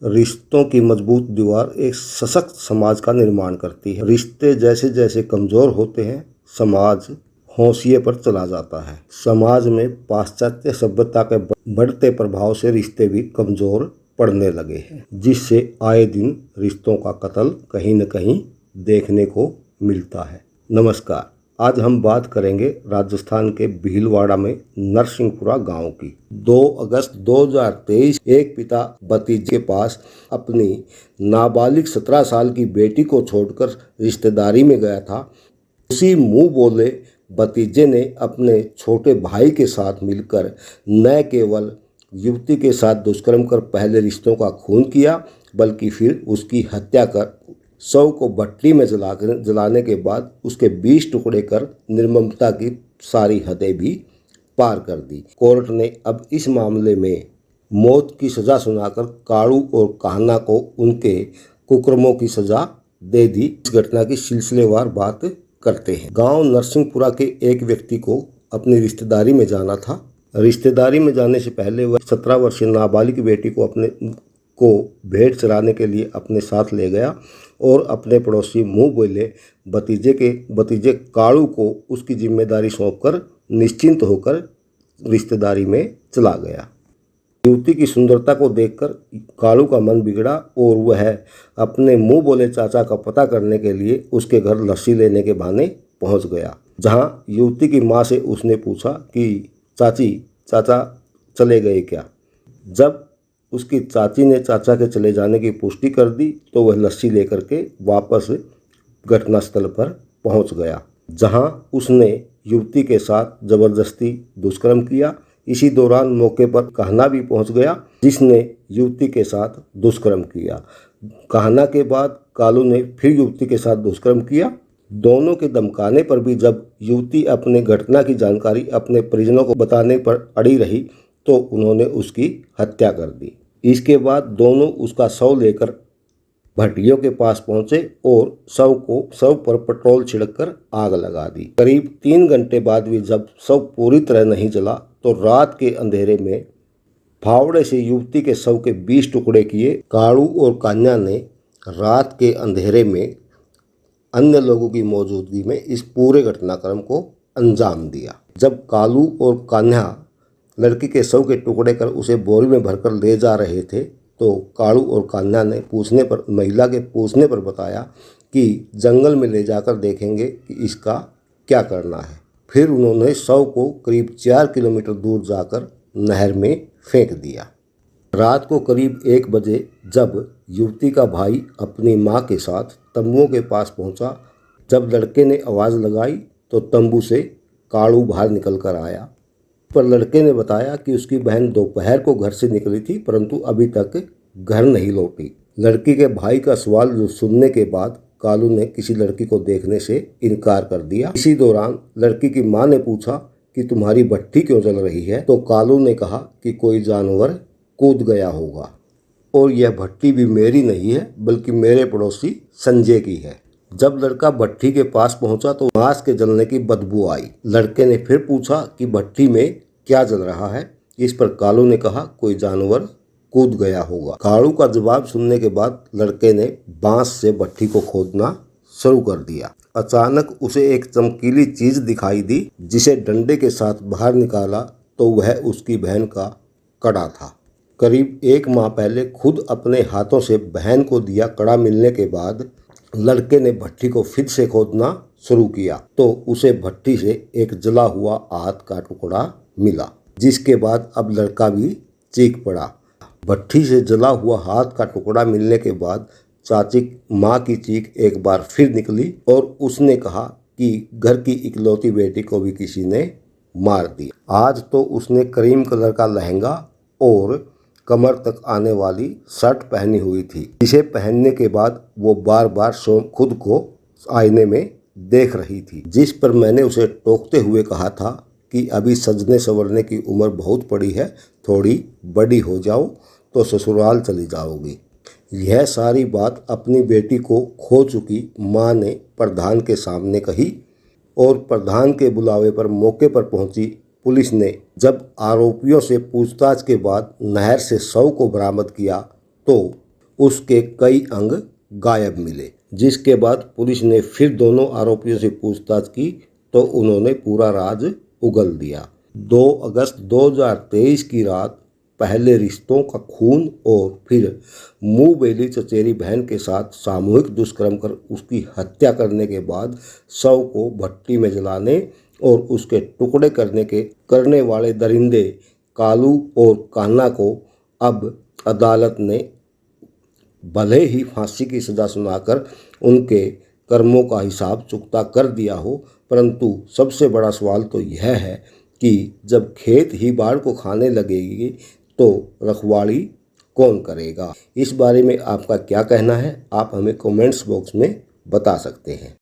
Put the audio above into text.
रिश्तों की मजबूत दीवार एक सशक्त समाज का निर्माण करती है। रिश्ते जैसे जैसे कमजोर होते हैं, समाज होशिये पर चला जाता है। समाज में पाश्चात्य सभ्यता के बढ़ते प्रभाव से रिश्ते भी कमजोर पड़ने लगे हैं, जिससे आए दिन रिश्तों का कत्ल कहीं न कहीं देखने को मिलता है। नमस्कार, आज हम बात करेंगे राजस्थान के भीलवाड़ा में नरसिंहपुरा गांव की। 2 अगस्त 2023 एक पिता भतीजे के पास अपनी नाबालिग 17 साल की बेटी को छोड़कर रिश्तेदारी में गया था। उसी मुंह बोले भतीजे ने अपने छोटे भाई के साथ मिलकर न केवल युवती के साथ दुष्कर्म कर पहले रिश्तों का खून किया, बल्कि फिर उसकी हत्या कर शव को भट्टी में जलाने के बाद उसके 20 टुकड़े कर निर्ममता की सारी हदें भी पार कर दी। कोर्ट ने अब इस मामले में मौत की सज़ा सुनाकर कालू और कान्हा को उनके कुकर्मों की सज़ा दे दी। इस घटना की सिलसिलेवार बात करते हैं। गांव नरसिंहपुरा के एक व्यक्ति को अपनी रिश्तेदारी में जाना था। रिश्तेदारी में जाने से पहले वह 17 वर्षीय नाबालिग बेटी को भेंट चराने के लिए अपने साथ ले गया और अपने पड़ोसी मुंह बोले भतीजे कालू को उसकी जिम्मेदारी सौंपकर निश्चिंत होकर रिश्तेदारी में चला गया। युवती की सुंदरता को देखकर कालू का मन बिगड़ा और वह अपने मुंह बोले चाचा का पता करने के लिए उसके घर लस्सी लेने के बहाने पहुंच गया, जहां युवती की मां से उसने पूछा कि चाचा चले गए क्या। जब उसकी चाची ने चाचा के चले जाने की पुष्टि कर दी तो वह लस्सी लेकर के वापस घटनास्थल पर पहुंच गया, जहां उसने युवती के साथ जबरदस्ती दुष्कर्म किया। इसी दौरान मौके पर कान्हा भी पहुंच गया, जिसने युवती के साथ दुष्कर्म किया। कान्हा के बाद कालू ने फिर युवती के साथ दुष्कर्म किया। दोनों के धमकाने पर भी जब युवती अपने घटना की जानकारी अपने परिजनों को बताने पर अड़ी रही तो उन्होंने उसकी हत्या कर दी। इसके बाद दोनों उसका शव लेकर भट्टियों के पास पहुंचे और शव पर पेट्रोल छिड़ककर आग लगा दी। करीब 3 घंटे बाद भी जब शव पूरी तरह नहीं जला तो रात के अंधेरे में फावड़े से युवती के शव के 20 टुकड़े किए। कालू और कान्हा ने रात के अंधेरे में अन्य लोगों की मौजूदगी में इस पूरे घटनाक्रम को अंजाम दिया। जब कालू और कान्हा लड़की के शव के टुकड़े कर उसे बोरी में भरकर ले जा रहे थे तो कालू और कान्हा ने महिला के पूछने पर बताया कि जंगल में ले जाकर देखेंगे कि इसका क्या करना है। फिर उन्होंने शव को करीब 4 किलोमीटर दूर जाकर नहर में फेंक दिया। रात को करीब 1 बजे जब युवती का भाई अपनी मां के साथ तंबुओं के पास पहुंचा, जब लड़के ने आवाज़ लगाई तो तंबू से कालू बाहर निकल कर आया। पर लड़के ने बताया कि उसकी बहन दोपहर को घर से निकली थी, परंतु अभी तक घर नहीं लौटी। लड़की के भाई का सवाल सुनने के बाद कालू ने किसी लड़की को देखने से इनकार कर दिया। इसी दौरान लड़की की मां ने पूछा कि तुम्हारी भट्टी क्यों जल रही है, तो कालू ने कहा कि कोई जानवर कूद गया होगा और यह भट्टी भी मेरी नहीं है बल्कि मेरे पड़ोसी संजय की है। जब लड़का भट्टी के पास पहुंचा तो मांस के जलने की बदबू आई। लड़के ने फिर पूछा कि भट्टी में क्या जल रहा है। इस पर कालू ने कहा कोई जानवर कूद गया होगा। कालू का जवाब सुनने के बाद लड़के ने बांस से भट्टी को खोदना शुरू कर दिया। अचानक उसे एक चमकीली चीज दिखाई दी, जिसे डंडे के साथ बाहर निकाला तो वह उसकी बहन का कड़ा था। करीब 1 माह पहले खुद अपने हाथों से बहन को दिया कड़ा मिलने के बाद लड़के ने भट्टी को फिर से खोदना शुरू किया तो उसे भट्टी से एक जला हुआ हाथ का टुकड़ा मिला, जिसके बाद अब लड़का भी चीख पड़ा। भट्टी से जला हुआ हाथ का टुकड़ा मिलने के बाद माँ की चीख एक बार फिर निकली और उसने कहा कि घर की इकलौती बेटी को भी किसी ने मार दिया। आज तो उसने क्रीम कलर का लहंगा और कमर तक आने वाली शर्ट पहनी हुई थी, जिसे पहनने के बाद वो बार बार खुद को आईने में देख रही थी, जिस पर मैंने उसे टोकते हुए कहा था कि अभी सजने संवरने की उम्र बहुत पड़ी है, थोड़ी बड़ी हो जाओ तो ससुराल चली जाओगी। यह सारी बात अपनी बेटी को खो चुकी माँ ने प्रधान के सामने कही और प्रधान के बुलावे पर मौके पर पहुंची पुलिस ने जब आरोपियों से पूछताछ के बाद नहर से शव को बरामद किया तो उसके कई अंग गायब मिले, जिसके बाद पुलिस ने फिर दोनों आरोपियों से पूछताछ की तो उन्होंने पूरा राज उगल दिया। 2 अगस्त 2023 की रात पहले रिश्तों का खून और फिर मुंह बेली चचेरी बहन के साथ सामूहिक दुष्कर्म कर उसकी हत्या करने के बाद शव को भट्टी में जलाने और उसके टुकड़े करने वाले दरिंदे कालू और कान्हा को अब अदालत ने भले ही फांसी की सजा सुनाकर उनके कर्मों का हिसाब चुकता कर दिया हो, परंतु सबसे बड़ा सवाल तो यह है कि जब खेत ही बाढ़ को खाने लगेगी तो रखवाली कौन करेगा। इस बारे में आपका क्या कहना है, आप हमें कमेंट्स बॉक्स में बता सकते हैं।